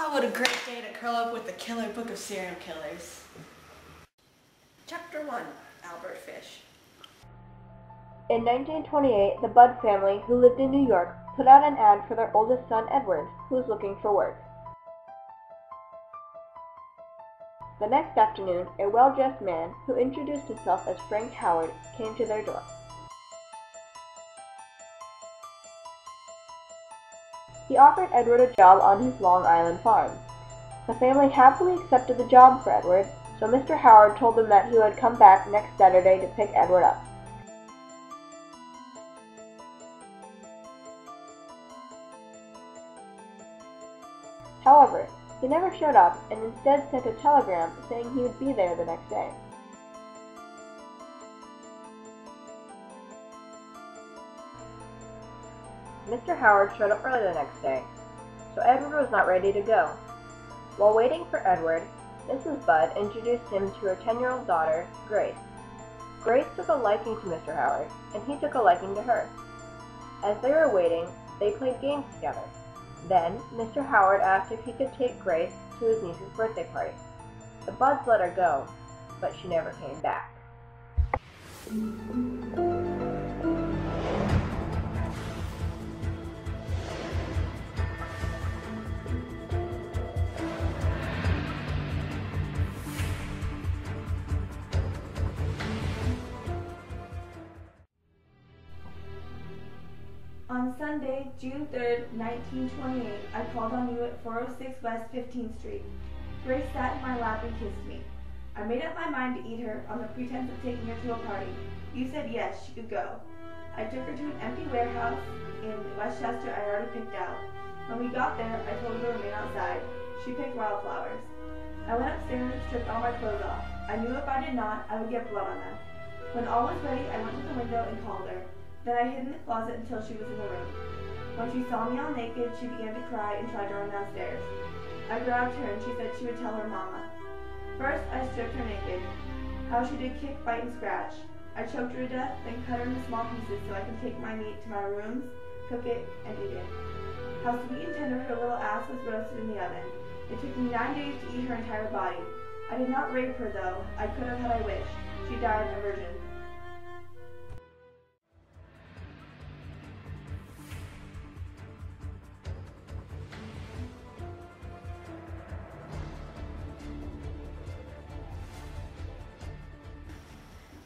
Ah, what a great day to curl up with the killer book of serial killers. Chapter 1. Albert Fish. In 1928, the Budd family, who lived in New York, put out an ad for their oldest son, Edward, who was looking for work. The next afternoon, a well-dressed man, who introduced himself as Frank Howard, came to their door. He offered Edward a job on his Long Island farm. The family happily accepted the job for Edward, so Mr. Howard told them that he would come back next Saturday to pick Edward up. However, he never showed up and instead sent a telegram saying he would be there the next day. Mr. Howard showed up early the next day, so Edward was not ready to go. While waiting for Edward, Mrs. Budd introduced him to her 10-year-old daughter, Grace. Grace took a liking to Mr. Howard, and he took a liking to her. As they were waiting, they played games together. Then, Mr. Howard asked if he could take Grace to his niece's birthday party. The Budds let her go, but she never came back. On Sunday, June 3rd, 1928, I called on you at 406 West 15th Street. Grace sat in my lap and kissed me. I made up my mind to eat her on the pretense of taking her to a party. You said yes, she could go. I took her to an empty warehouse in Westchester I already picked out. When we got there, I told her to remain outside. She picked wildflowers. I went upstairs and stripped all my clothes off. I knew if I did not, I would get blood on them. When all was ready, I went to the window and called her. Then I hid in the closet until she was in the room. When she saw me all naked, she began to cry and tried to run downstairs. I grabbed her and she said she would tell her mama. First, I stripped her naked. How she did kick, bite, and scratch. I choked her to death, then cut her into small pieces so I could take my meat to my rooms, cook it, and eat it. How sweet and tender her little ass was roasted in the oven. It took me 9 days to eat her entire body. I did not rape her, though. I could have had I wished. She died a virgin.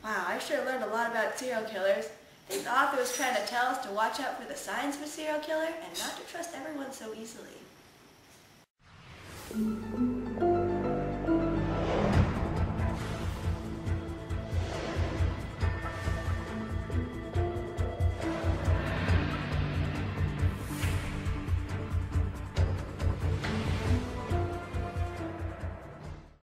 Wow, I sure learned a lot about serial killers. I think the author was trying to tell us to watch out for the signs of a serial killer and not to trust everyone so easily.